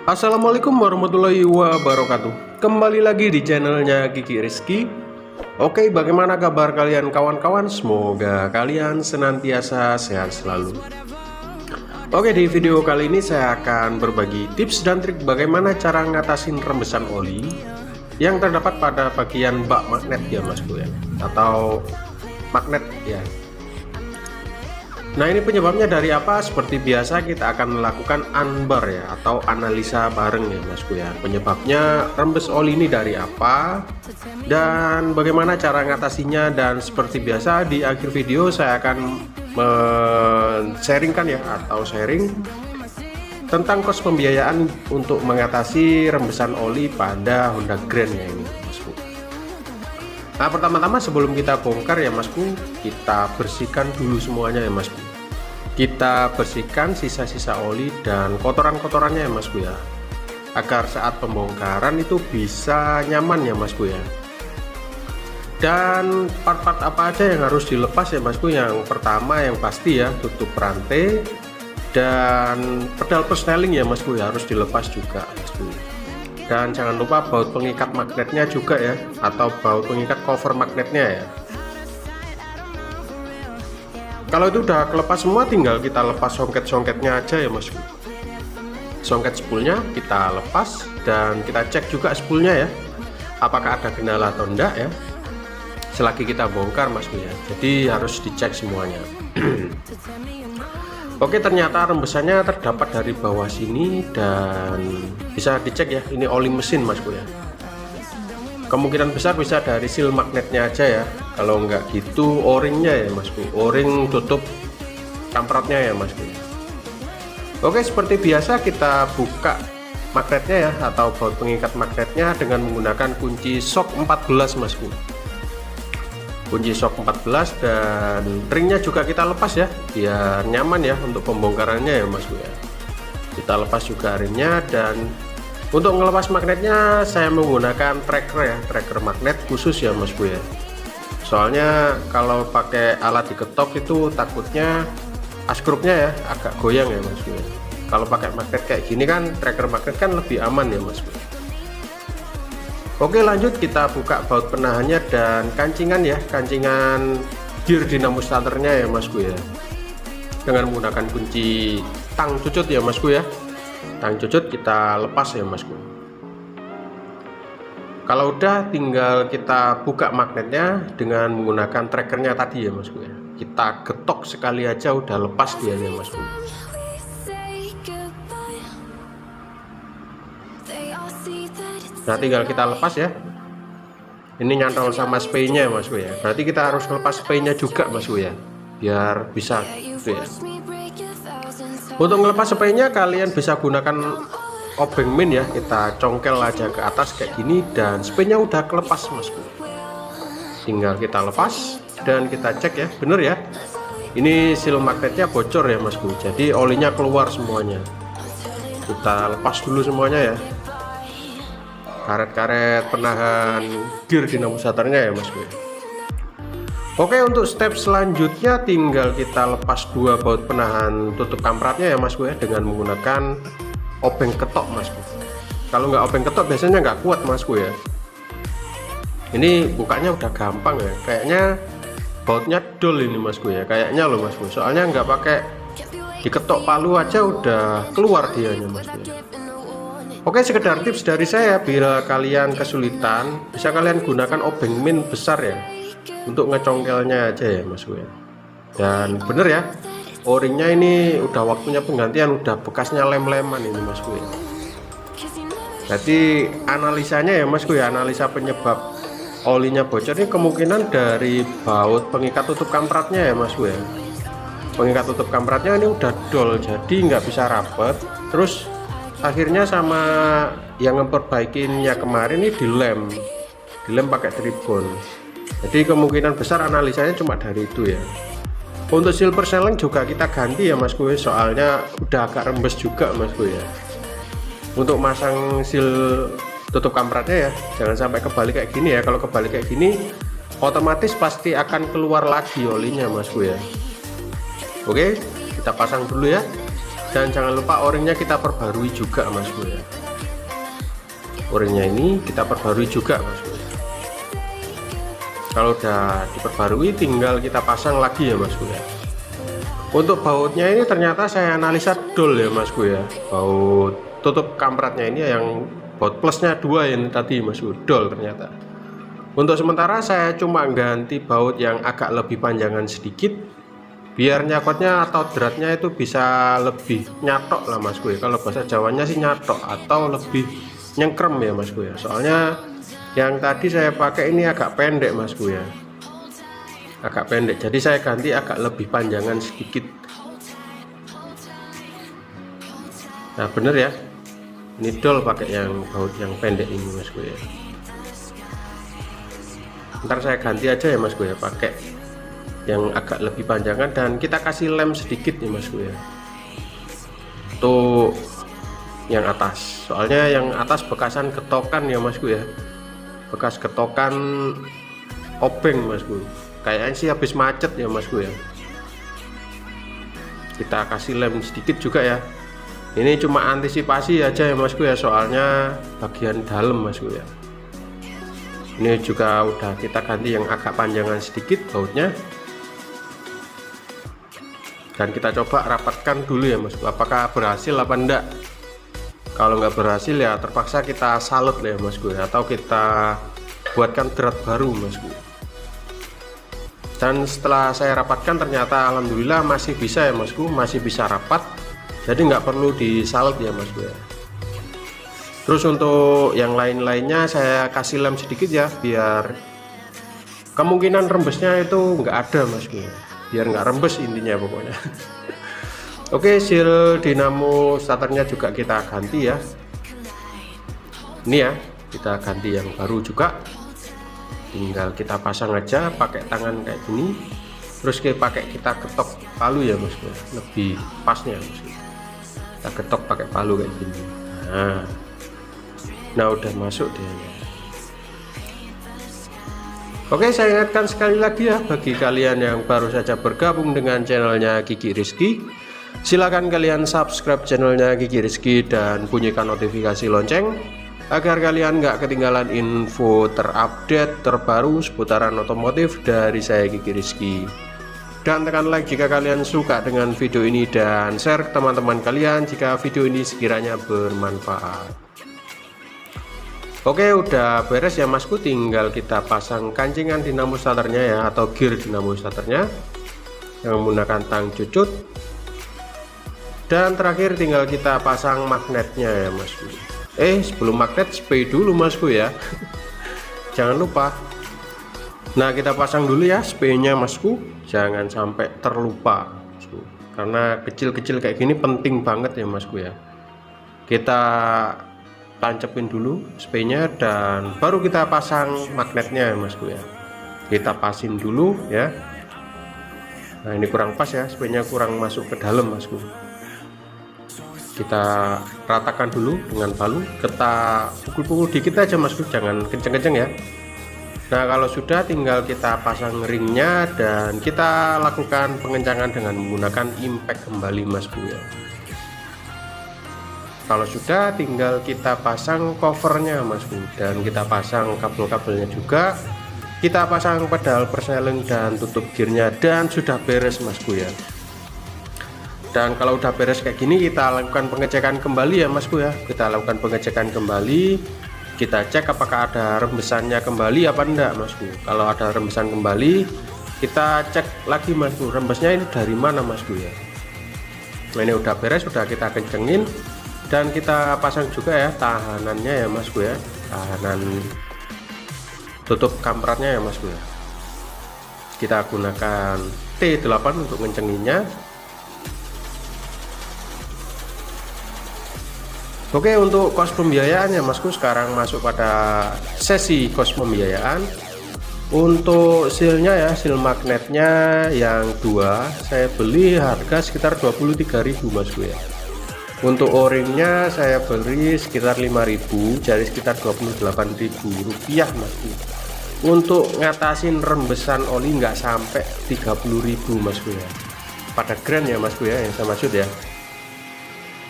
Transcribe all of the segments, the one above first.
Assalamualaikum warahmatullahi wabarakatuh. Kembali lagi di channelnya Kiki Rizky. Oke, bagaimana kabar kalian kawan-kawan? Semoga kalian senantiasa sehat selalu. Oke, di video kali ini saya akan berbagi tips dan trik bagaimana cara ngatasin rembesan oli yang terdapat pada bagian bak magnet ya Masku ya, atau magnet ya. Nah, ini penyebabnya dari apa? Seperti biasa kita akan melakukan unbar ya, atau analisa bareng ya Masku ya. Penyebabnya rembes oli ini dari apa dan bagaimana cara ngatasinya, dan seperti biasa di akhir video saya akan men-sharingkan ya, atau sharing tentang kos pembiayaan untuk mengatasi rembesan oli pada Honda Grand ya ini Masku. Nah, pertama-tama sebelum kita bongkar ya Masku, kita bersihkan dulu semuanya ya Masku. Kita bersihkan sisa-sisa oli dan kotoran-kotorannya ya Masku ya, agar saat pembongkaran itu bisa nyaman ya Masku ya. Dan part-part apa aja yang harus dilepas ya Masku? Yang pertama yang pasti ya, tutup rantai dan pedal persneling ya Masku ya, harus dilepas juga Masku. Dan jangan lupa baut pengikat magnetnya juga ya, atau baut pengikat cover magnetnya ya. Kalau itu udah kelepas semua, tinggal kita lepas songket-songketnya aja ya Masku. Songket spoolnya kita lepas dan kita cek juga spoolnya ya, apakah ada kendala atau enggak ya, selagi kita bongkar Masku ya. Jadi harus dicek semuanya. Oke, ternyata rembesannya terdapat dari bawah sini dan bisa dicek ya, ini oli mesin Masku ya. Kemungkinan besar bisa dari seal magnetnya aja ya, kalau enggak gitu o-ringnya ya Masku, o-ring tutup kampratnya ya Masku. Oke, seperti biasa kita buka magnetnya ya, atau baut pengikat magnetnya dengan menggunakan kunci shock 14 Masku. Kunci shock 14, dan ringnya juga kita lepas ya, biar nyaman ya untuk pembongkarannya ya Masku ya. Kita lepas juga ringnya, dan untuk ngelepas magnetnya saya menggunakan tracker ya, tracker magnet khusus ya Masku ya. Soalnya kalau pakai alat diketok itu takutnya askrupnya ya agak goyang ya Masku ya. Kalau pakai magnet kayak gini kan, tracker magnet kan lebih aman ya Masku. Oke, lanjut kita buka baut penahannya dan kancingan ya, kancingan gear dinamo starternya ya Masku ya, dengan menggunakan kunci tang cucut ya Masku ya. Tang cucut kita lepas ya Masku. Kalau udah, tinggal kita buka magnetnya dengan menggunakan trackernya tadi ya Masku ya. Kita getok sekali aja udah lepas dia ya Masku. Nah, tinggal kita lepas ya. Ini nyantol sama spray-nya ya Masku ya. Berarti kita harus lepas spray-nya juga Masku ya, biar bisa gitu ya. Untuk ngelepas spray-nya kalian bisa gunakan obeng min ya, kita congkel aja ke atas kayak gini dan spray-nya udah kelepas Masku. Tinggal kita lepas dan kita cek ya, bener ya. Ini seal magnetnya bocor ya Masku, jadi olinya keluar semuanya. Kita lepas dulu semuanya ya, karet-karet penahan gear dinamo starternya ya Masku. Oke, untuk step selanjutnya tinggal kita lepas dua baut penahan tutup kampratnya ya Masku ya, dengan menggunakan obeng ketok Masku. Kalau nggak obeng ketok biasanya nggak kuat Masku ya. Ini bukanya udah gampang ya, kayaknya bautnya dol ini Masku ya, kayaknya loh Masku. Soalnya nggak pakai diketok palu aja udah keluar dianya Masku ya. Oke, sekedar tips dari saya, bila kalian kesulitan bisa kalian gunakan obeng min besar ya, untuk ngecongkelnya aja ya Masku ya. Dan bener ya, o-ringnya ini udah waktunya penggantian, udah bekasnya lem-leman ini Masku ya. Jadi analisanya ya Masku ya, analisa penyebab olinya bocor ini kemungkinan dari baut pengikat tutup kampratnya ya Masku ya. Pengikat tutup kampratnya ini udah dol, jadi nggak bisa rapet. Terus akhirnya sama yang memperbaikinya kemarin ini dilem pakai tribon. Jadi kemungkinan besar analisanya cuma dari itu ya. Untuk seal persneling juga kita ganti ya Masku, soalnya udah agak rembes juga Masku ya. Untuk masang seal tutup kampratnya ya, jangan sampai kebalik kayak gini ya. Kalau kebalik kayak gini otomatis pasti akan keluar lagi olinya Masku ya. Oke, kita pasang dulu ya. Dan jangan lupa o-ringnya kita perbarui juga Masku ya. O-ringnya ini kita perbarui juga Masku. Kalau udah diperbarui tinggal kita pasang lagi ya Masku ya. Untuk bautnya ini ternyata saya analisa dol ya Masku ya. Baut tutup kampratnya ini yang baut plusnya 2 ini tadi Masku, dol ternyata. Untuk sementara saya cuma ganti baut yang agak lebih panjangan sedikit, biar nyakotnya atau dratnya itu bisa lebih nyatok lah Masku ya. Kalau bahasa Jawanya sih nyatok atau lebih nyengkrem ya Masku ya. Soalnya yang tadi saya pakai ini agak pendek Masku ya, agak pendek, jadi saya ganti agak lebih panjangan sedikit. Nah bener ya, ini dol pakai yang baut yang pendek ini Masku ya. Ntar saya ganti aja ya Masku ya, pakai yang agak lebih panjangan, dan kita kasih lem sedikit nih Masku ya untuk yang atas. Soalnya yang atas bekasan ketokan ya Masku ya, bekas ketokan obeng Masku, kayaknya sih habis macet ya Masku ya. Kita kasih lem sedikit juga ya, ini cuma antisipasi aja ya Masku ya, soalnya bagian dalam Masku ya. Ini juga udah kita ganti yang agak panjangan sedikit bautnya, dan kita coba rapatkan dulu ya Masku, apakah berhasil apa enggak. Kalau nggak berhasil ya terpaksa kita salut ya Masku ya, atau kita buatkan drat baru Masku. Dan setelah saya rapatkan ternyata alhamdulillah masih bisa ya Masku, masih bisa rapat, jadi nggak perlu disalut ya Masku ya. Terus untuk yang lain-lainnya saya kasih lem sedikit ya, biar kemungkinan rembesnya itu nggak ada Masku ya, biar nggak rembes intinya pokoknya. Oke, seal dinamo starternya juga kita ganti ya. Ini ya, kita ganti yang baru juga. Tinggal kita pasang aja pakai tangan kayak gini. Terus kita ketok palu ya Bosku, lebih pasnya Bosku. Kita ketok pakai palu kayak gini. Nah udah masuk dia. Oke, saya ingatkan sekali lagi ya, bagi kalian yang baru saja bergabung dengan channelnya Kiki Rizky, silakan kalian subscribe channelnya Kiki Rizky dan bunyikan notifikasi lonceng agar kalian nggak ketinggalan info terupdate terbaru seputaran otomotif dari saya Kiki Rizky. Dan tekan like jika kalian suka dengan video ini, dan share ke teman-teman kalian jika video ini sekiranya bermanfaat. Oke, udah beres ya Masku, tinggal kita pasang kancingan dinamo starternya ya, atau gear dinamo starternya yang menggunakan tang cucut. Dan terakhir tinggal kita pasang magnetnya ya Masku. Sebelum magnet spray dulu Masku ya. Jangan lupa. Nah, kita pasang dulu ya spraynya Masku, jangan sampai terlupa Masku. Karena kecil-kecil kayak gini penting banget ya Masku ya. Kita tancepin dulu spraynya dan baru kita pasang magnetnya ya Masku ya. Kita pasin dulu ya. Nah, ini kurang pas ya, spraynya kurang masuk ke dalam Masku. Kita ratakan dulu dengan palu, kita pukul-pukul dikit aja Masku, jangan kenceng-kenceng ya. Nah, kalau sudah tinggal kita pasang ringnya dan kita lakukan pengencangan dengan menggunakan impact kembali Masku ya. Kalau sudah tinggal kita pasang covernya Masku, dan kita pasang kabel-kabelnya juga, kita pasang pedal perseling dan tutup gearnya, dan sudah beres Masku ya. Dan kalau udah beres kayak gini, kita lakukan pengecekan kembali ya Masku ya. Kita lakukan pengecekan kembali, kita cek apakah ada rembesannya kembali apa enggak Masku. Kalau ada rembesan kembali, kita cek lagi Masku, rembesnya ini dari mana Masku ya. Nah, ini udah beres, sudah kita kencengin. Dan kita pasang juga ya tahanannya ya Masku ya, tahanan tutup kampratnya ya Masku ya. Kita gunakan T8 untuk ngencenginnya. Oke, untuk kos pembiayaan ya Masku, sekarang masuk pada sesi kos pembiayaan. Untuk sealnya ya, seal magnetnya yang 2 saya beli harga sekitar 23.000 Masku ya. Untuk o-ringnya saya beli sekitar 5.000, jadi sekitar 28.000 rupiah Masku. Untuk ngatasin rembesan oli nggak sampai 30.000 Masku ya, pada grand ya Masku ya, yang saya maksud ya.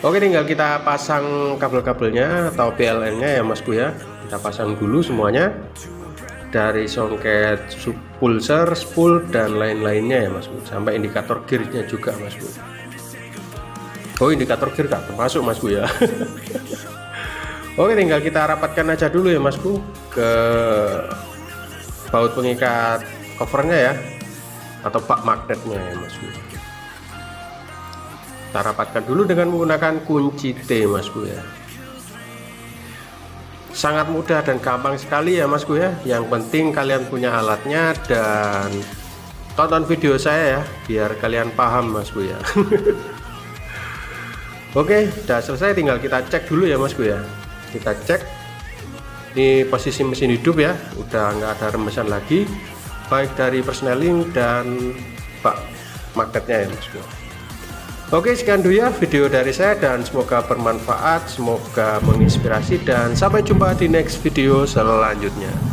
Oke, tinggal kita pasang kabel-kabelnya atau PLN-nya ya Masku ya. Kita pasang dulu semuanya dari songket pulser, spool dan lain-lainnya ya Masku, sampai indikator gearnya juga Masku. Oh, indikator gear gak termasuk Masku ya. Oke, tinggal kita rapatkan aja dulu ya Masku ke baut pengikat covernya ya, atau bak magnetnya ya Masku. Kita rapatkan dulu dengan menggunakan kunci T Masku ya. Sangat mudah dan gampang sekali ya Masku ya. Yang penting kalian punya alatnya dan tonton video saya ya, biar kalian paham Masku ya. Oke, udah selesai, tinggal kita cek dulu ya Masku ya. Kita cek ini posisi mesin hidup ya, udah nggak ada rembesan lagi, baik dari persneling dan bak magnetnya ya Masku. Oke, sekian dulu ya video dari saya dan semoga bermanfaat, semoga menginspirasi, dan sampai jumpa di next video selanjutnya.